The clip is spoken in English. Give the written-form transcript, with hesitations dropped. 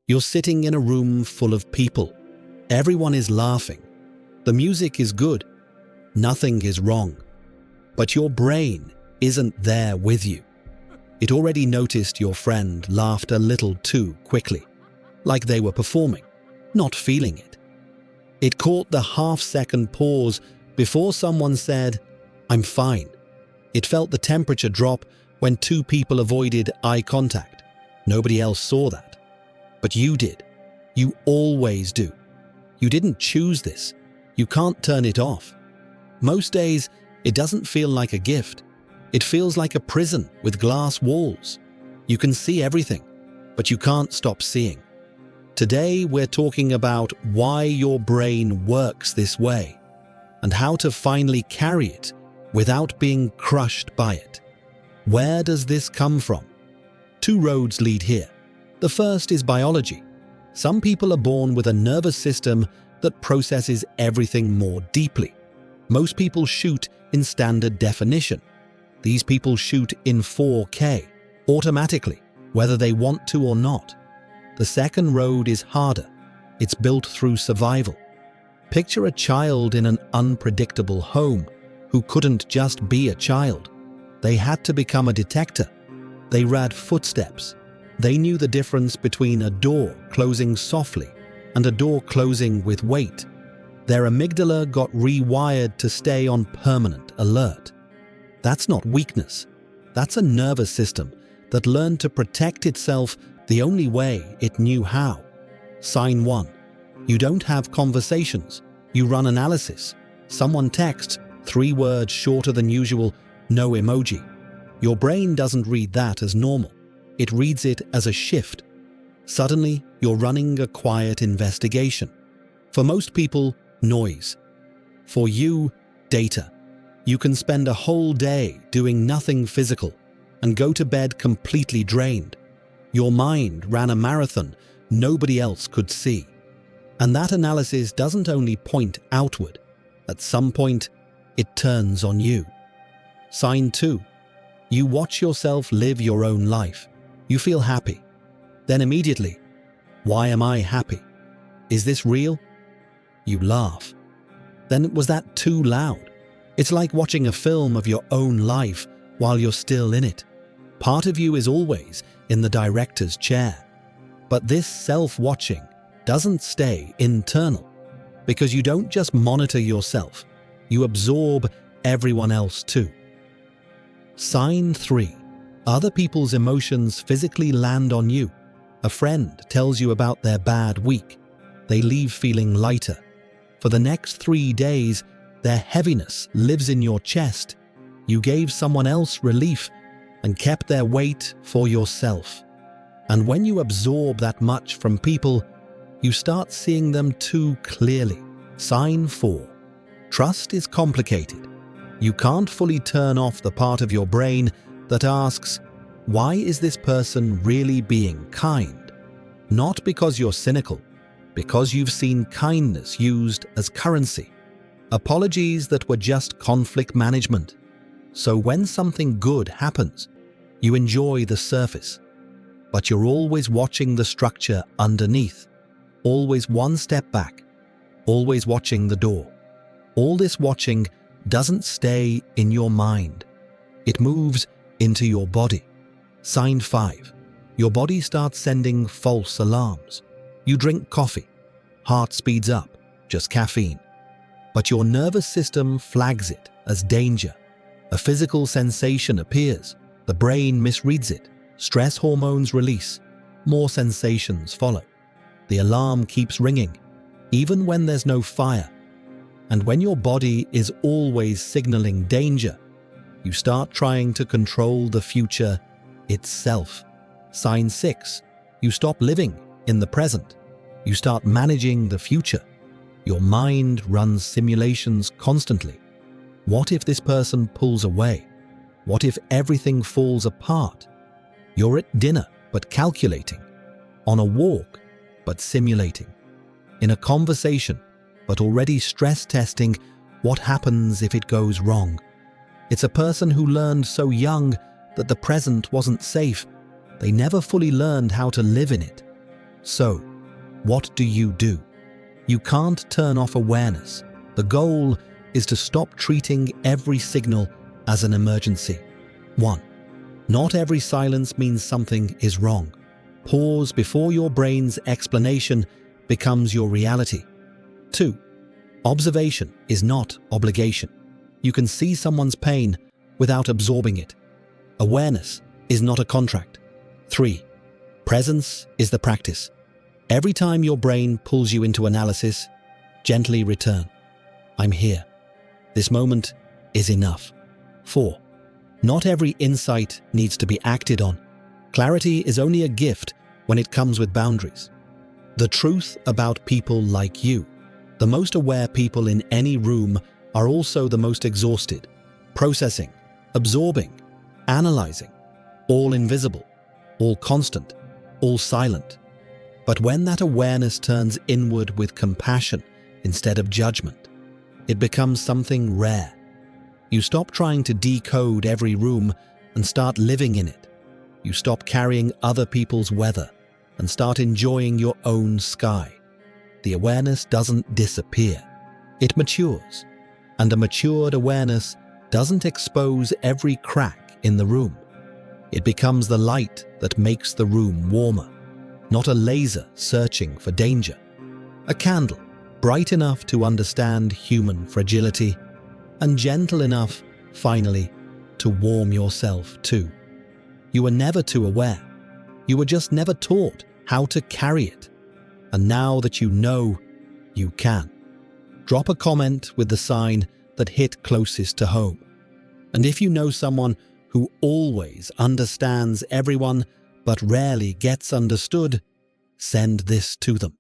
You're sitting in a room full of people. Everyone is laughing. The music is good. Nothing is wrong. But your brain isn't there with you. It already noticed your friend laughed a little too quickly, like they were performing, not feeling it. It caught the half-second pause before someone said, "I'm fine." It felt the temperature drop when two people avoided eye contact. Nobody else saw that. But you did. You always do. You didn't choose this. You can't turn it off. Most days, it doesn't feel like a gift. It feels like a prison with glass walls. You can see everything, but you can't stop seeing. Today, we're talking about why your brain works this way and how to finally carry it without being crushed by it. Where does this come from? Two roads lead here. The first is biology. Some people are born with a nervous system that processes everything more deeply. Most people shoot in standard definition. These people shoot in 4K, automatically, whether they want to or not. The second road is harder. It's built through survival. Picture a child in an unpredictable home who couldn't just be a child. They had to become a detector. They read footsteps. They knew the difference between a door closing softly and a door closing with weight. Their amygdala got rewired to stay on permanent alert. That's not weakness. That's a nervous system that learned to protect itself the only way it knew how. Sign 1. You don't have conversations. You run analysis. Someone texts, 3 words shorter than usual, no emoji. Your brain doesn't read that as normal. It reads it as a shift. Suddenly, you're running a quiet investigation. For most people, noise. For you, data. You can spend a whole day doing nothing physical and go to bed completely drained. Your mind ran a marathon nobody else could see. And that analysis doesn't only point outward. At some point, it turns on you. Sign 2. You watch yourself live your own life. You feel happy. Then immediately, why am I happy? Is this real? You laugh. Then was that too loud? It's like watching a film of your own life while you're still in it. Part of you is always in the director's chair. But this self-watching doesn't stay internal, because you don't just monitor yourself, you absorb everyone else too. Sign 3. Other people's emotions physically land on you. A friend tells you about their bad week. They leave feeling lighter. For the next 3 days, their heaviness lives in your chest. You gave someone else relief and kept their weight for yourself. And when you absorb that much from people, you start seeing them too clearly. Sign 4. Trust is complicated. You can't fully turn off the part of your brain that asks, why is this person really being kind? Not because you're cynical, because you've seen kindness used as currency. Apologies that were just conflict management. So when something good happens, you enjoy the surface, but you're always watching the structure underneath, always one step back, always watching the door. All this watching doesn't stay in your mind. It moves into your body. Sign 5. Your body starts sending false alarms. You drink coffee. Heart speeds up, just caffeine. But your nervous system flags it as danger. A physical sensation appears. The brain misreads it. Stress hormones release. More sensations follow. The alarm keeps ringing, even when there's no fire. And when your body is always signaling danger, you start trying to control the future itself. Sign 6. You stop living in the present. You start managing the future. Your mind runs simulations constantly. What if this person pulls away? What if everything falls apart? You're at dinner, but calculating. On a walk, but simulating. In a conversation, but already stress testing what happens if it goes wrong. It's a person who learned so young that the present wasn't safe. They never fully learned how to live in it. So, what do? You can't turn off awareness. The goal is to stop treating every signal as an emergency. 1. Not every silence means something is wrong. Pause before your brain's explanation becomes your reality. 2. Observation is not obligation. You can see someone's pain without absorbing it. Awareness is not a contract. 3. Presence is the practice. Every time your brain pulls you into analysis, gently return. I'm here. This moment is enough. 4. Not every insight needs to be acted on. Clarity is only a gift when it comes with boundaries. The truth about people like you: the most aware people in any room are also the most exhausted, processing, absorbing, analyzing, all invisible, all constant, all silent. But when that awareness turns inward with compassion instead of judgment, it becomes something rare. You stop trying to decode every room and start living in it. You stop carrying other people's weather and start enjoying your own sky. The awareness doesn't disappear. It matures. And a matured awareness doesn't expose every crack in the room. It becomes the light that makes the room warmer, not a laser searching for danger. A candle, bright enough to understand human fragility, and gentle enough, finally, to warm yourself too. You were never too aware. You were just never taught how to carry it. And now that you know, you can. Drop a comment with the sign that hit closest to home. And if you know someone who always understands everyone but rarely gets understood, send this to them.